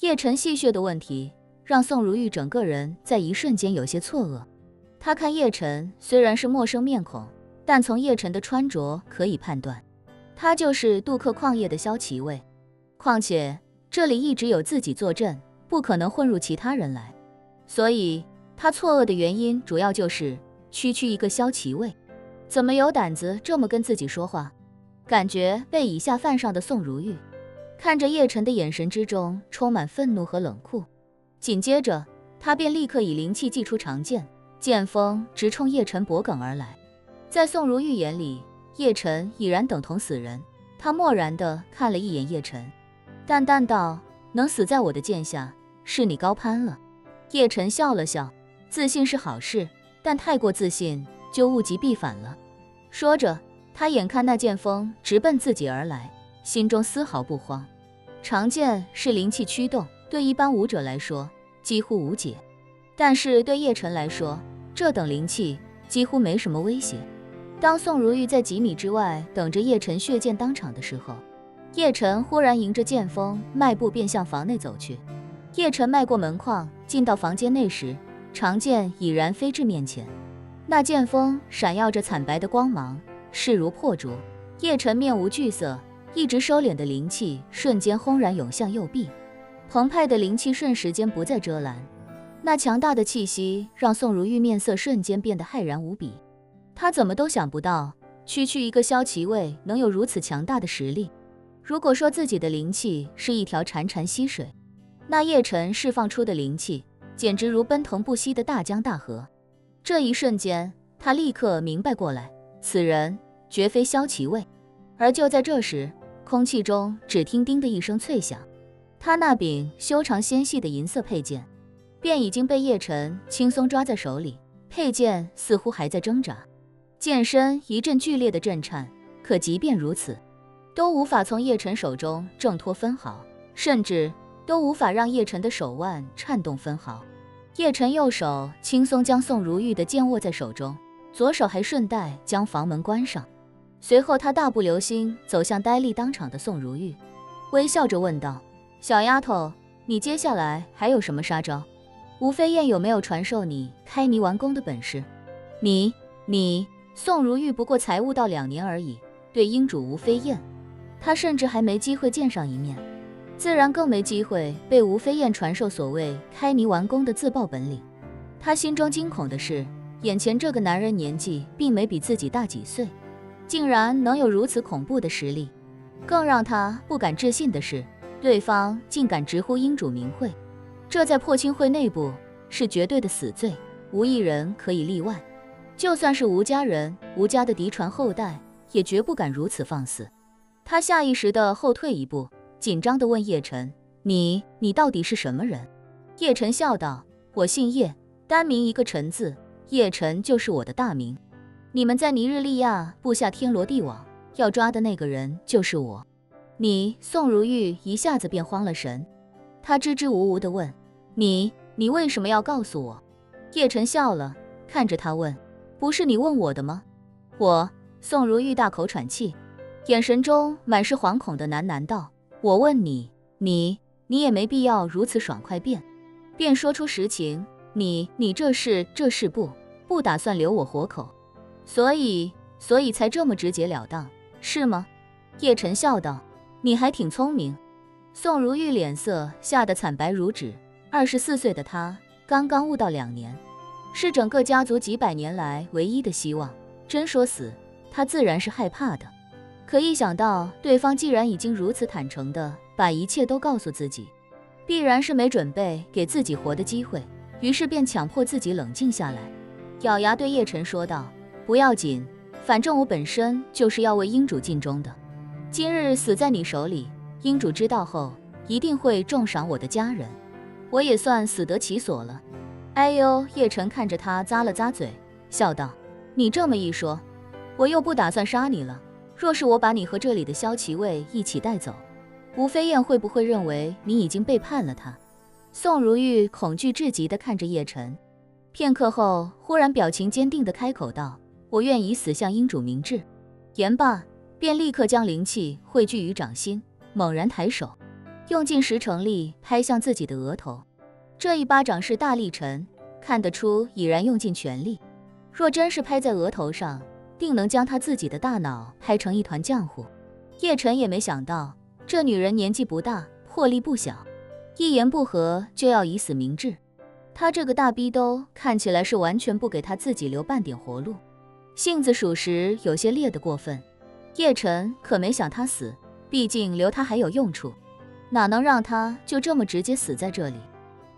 叶晨戏谑的问题让宋如玉整个人在一瞬间有些错愕。他看叶晨虽然是陌生面孔，但从叶晨的穿着可以判断，他就是渡客矿业的萧齐卫。况且这里一直有自己坐镇，不可能混入其他人来，所以他错愕的原因主要就是区区一个萧齐卫，怎么有胆子这么跟自己说话？感觉被以下犯上的宋如玉看着叶晨的眼神之中充满愤怒和冷酷，紧接着他便立刻以灵气祭出长剑，剑锋直冲叶晨脖颈而来。在宋如玉眼里，叶晨已然等同死人。他漠然地看了一眼叶晨，淡淡道：“能死在我的剑下，是你高攀了。”叶晨笑了笑，自信是好事，但太过自信就物极必反了。说着，他眼看那剑锋直奔自己而来，心中丝毫不慌。长剑是灵气驱动，对一般武者来说几乎无解，但是对叶晨来说，这等灵气几乎没什么威胁。当宋如玉在几米之外等着叶晨血剑当场的时候，叶晨忽然迎着剑锋迈步便向房内走去。叶晨迈过门框进到房间内时，长剑已然飞至面前，那剑锋闪耀着惨白的光芒，势如破竹。叶晨面无惧色，一直收敛的灵气瞬间轰然涌向右臂，澎湃的灵气瞬时间不再遮拦，那强大的气息让宋如玉面色瞬间变得骇然无比。他怎么都想不到，区区一个萧齐卫能有如此强大的实力。如果说自己的灵气是一条潺潺溪水，那叶晨释放出的灵气简直如奔腾不息的大江大河。这一瞬间，他立刻明白过来，此人绝非萧齐卫。而就在这时，空气中只听叮的一声脆响，他那柄修长纤细的银色佩剑便已经被叶晨轻松抓在手里，佩剑似乎还在挣扎，剑身一阵剧烈的震颤，可即便如此，都无法从叶晨手中挣脱分毫，甚至都无法让叶晨的手腕颤动分毫。叶晨右手轻松将宋如玉的剑握在手中，左手还顺带将房门关上。随后他大步流星走向呆立当场的宋如玉，微笑着问道：“小丫头，你接下来还有什么杀招？吴飞燕有没有传授你开泥丸功的本事？”你……宋如玉不过才悟道2年而已，对英主吴飞燕，他甚至还没机会见上一面，自然更没机会被吴飞燕传授所谓开泥丸功的自爆本领。他心中惊恐的是，眼前这个男人年纪并没比自己大几岁，竟然能有如此恐怖的实力。更让他不敢置信的是，对方竟敢直呼英主名讳，这在破青会内部是绝对的死罪，无一人可以例外。就算是吴家人，吴家的嫡传后代，也绝不敢如此放肆。他下意识地后退一步，紧张地问叶晨：“你到底是什么人？”叶晨笑道：“我姓叶，单名一个晨字，叶晨就是我的大名。你们在尼日利亚布下天罗地网，要抓的那个人就是我。”宋如玉一下子便慌了神，他支支吾吾地问：“你为什么要告诉我？”叶晨笑了，看着他问：“不是你问我的吗？”宋如玉大口喘气，眼神中满是惶恐的喃喃道：“我问你也没必要如此爽快便说出实情。你这是不打算留我活口，所以才这么直截了当，是吗？”叶晨笑道：“你还挺聪明。”宋如玉脸色吓得惨白如纸，24岁的她刚刚悟道2年，是整个家族几百年来唯一的希望，真说死，她自然是害怕的。可一想到对方既然已经如此坦诚地把一切都告诉自己，必然是没准备给自己活的机会，于是便强迫自己冷静下来，咬牙对叶晨说道：“不要紧，反正我本身就是要为英主尽忠的，今日死在你手里，英主知道后一定会重赏我的家人，我也算死得其所了。”哎呦，叶晨看着他咂了咂嘴，笑道：“你这么一说，我又不打算杀你了。若是我把你和这里的萧齐卫一起带走，吴飞燕会不会认为你已经背叛了他？”宋如玉恐惧至极地看着叶晨，片刻后忽然表情坚定地开口道：“我愿以死向英主明志。”言罢便立刻将灵气汇聚于掌心，猛然抬手，用尽10成力拍向自己的额头。这一巴掌是大力沉，看得出已然用尽全力。若真是拍在额头上，定能将他自己的大脑拍成一团浆糊。叶晨也没想到，这女人年纪不大，魄力不小，一言不合就要以死明志。他这个大逼兜看起来是完全不给他自己留半点活路，性子属实有些烈得过分。叶晨可没想他死，毕竟留他还有用处，哪能让他就这么直接死在这里。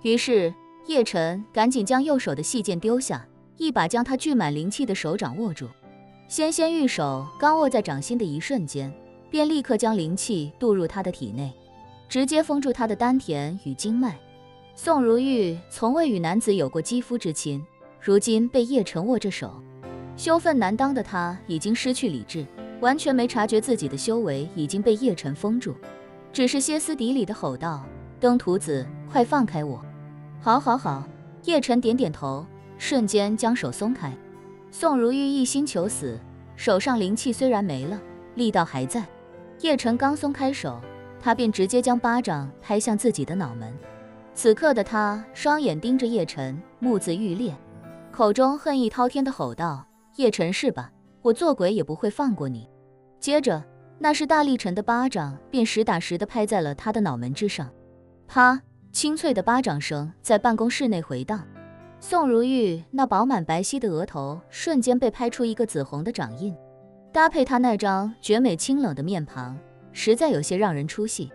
于是叶晨赶紧将右手的细剑丢下，一把将他聚满灵气的手掌握住。纤纤玉手刚握在掌心的一瞬间，便立刻将灵气渡入他的体内，直接封住他的丹田与经脉。宋如玉从未与男子有过肌肤之亲，如今被叶晨握着手，羞愤难当的他已经失去理智，完全没察觉自己的修为已经被叶晨封住，只是歇斯底里的吼道：登徒子，快放开我！好好好。叶晨点点头，瞬间将手松开。宋如玉一心求死，手上灵气虽然没了，力道还在。叶晨刚松开手，他便直接将巴掌拍向自己的脑门。此刻的他双眼盯着叶晨，目眦欲裂，口中恨意滔天的吼道：叶晨是吧？我做鬼也不会放过你。接着那是大力沉的巴掌便实打实地拍在了他的脑门之上。啪，清脆的巴掌声在办公室内回荡。宋如玉那饱满白皙的额头瞬间被拍出一个紫红的掌印，搭配他那张绝美清冷的面庞，实在有些让人出戏。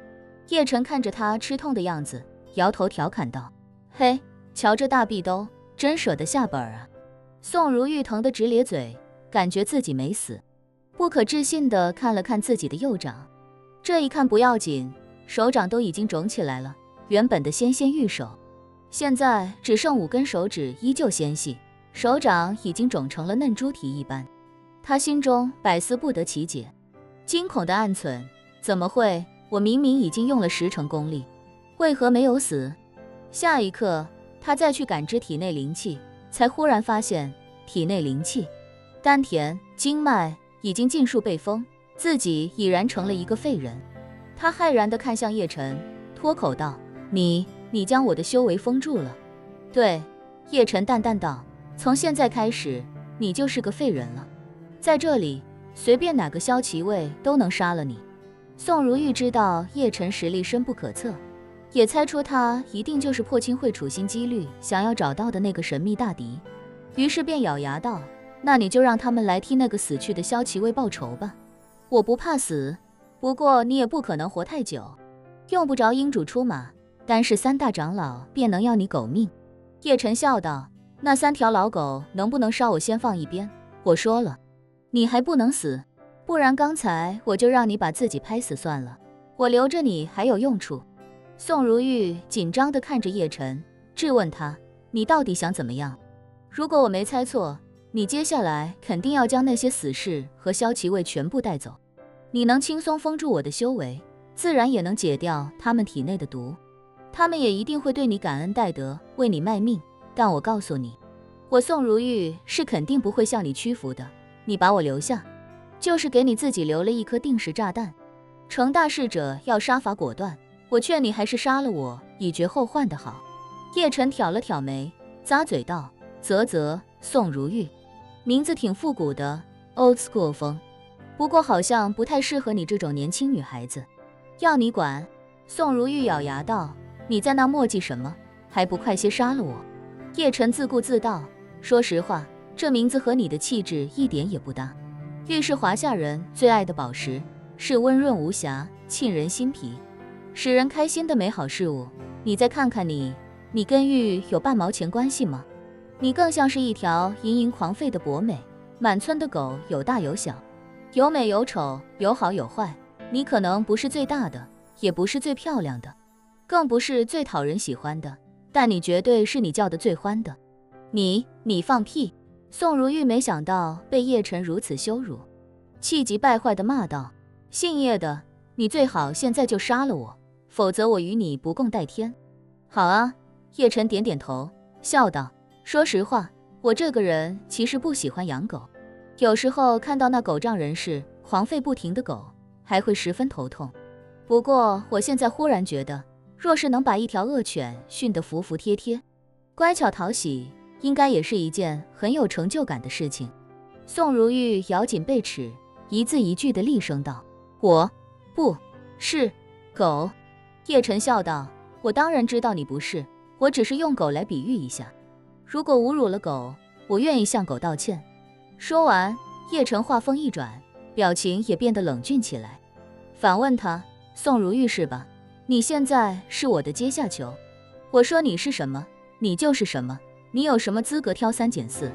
叶晨看着他吃痛的样子，摇头调侃道：嘿，瞧这大臂兜，真舍得下本啊。宋如玉疼得直咧嘴，感觉自己没死，不可置信地看了看自己的右掌。这一看不要紧，手掌都已经肿起来了，原本的纤纤玉手现在只剩5根手指依旧纤细，手掌已经肿成了嫩猪蹄一般。他心中百思不得其解，惊恐的暗忖：怎么会？我明明已经用了10成功力，为何没有死？下一刻他再去感知体内灵气，才忽然发现体内灵气、丹田、经脉已经尽数被封，自己已然成了一个废人。他骇然地看向叶晨，脱口道：你将我的修为封住了。对，叶晨淡淡道，从现在开始你就是个废人了，在这里随便哪个骁骑卫都能杀了你。宋如玉知道叶晨实力深不可测，也猜出他一定就是破清会处心积虑想要找到的那个神秘大敌，于是便咬牙道：那你就让他们来替那个死去的骁骑卫报仇吧。我不怕死，不过你也不可能活太久，用不着阴主出马，单是3大长老便能要你狗命。叶晨笑道：那3条老狗能不能稍我先放一边？我说了，你还不能死，不然刚才我就让你把自己拍死算了，我留着你还有用处。宋如玉紧张地看着叶晨，质问他：你到底想怎么样？如果我没猜错，你接下来肯定要将那些死士和骁骑卫全部带走，你能轻松封住我的修为，自然也能解掉他们体内的毒，他们也一定会对你感恩戴德，为你卖命。但我告诉你，我宋如玉是肯定不会向你屈服的，你把我留下，就是给你自己留了一颗定时炸弹。成大事者要杀伐果断，我劝你还是杀了我，以绝后患的好。叶晨挑了挑眉，咂嘴道：宋如玉，名字挺复古的 ，old school 风，不过好像不太适合你这种年轻女孩子。要你管？宋如玉咬牙道：你在那磨叽什么？还不快些杀了我！叶晨自顾自道：说实话，这名字和你的气质一点也不搭。玉是华夏人最爱的宝石，是温润无瑕、沁人心脾、使人开心的美好事物。你再看看你跟玉有半毛钱关系吗？你更像是一条盈盈狂吠的博美，满村的狗有大有小，有美有丑，有好有坏。你可能不是最大的，也不是最漂亮的，更不是最讨人喜欢的，但你绝对是你叫的最欢的。你放屁！宋如玉没想到被叶晨如此羞辱，气急败坏地骂道：姓叶的，你最好现在就杀了我，否则我与你不共戴天。好啊，叶晨点点头，笑道：说实话，我这个人其实不喜欢养狗，有时候看到那狗仗人势、狂吠不停的狗，还会十分头痛。不过我现在忽然觉得，若是能把一条恶犬训得服服帖帖、乖巧讨喜，应该也是一件很有成就感的事情。宋如玉咬紧贝齿，一字一句地厉声道：“我不是狗。”叶晨笑道：“我当然知道你不是，我只是用狗来比喻一下。如果侮辱了狗，我愿意向狗道歉。”说完，叶晨话锋一转，表情也变得冷峻起来，反问他：“宋如玉是吧？你现在是我的阶下囚，我说你是什么，你就是什么，你有什么资格挑三拣四？”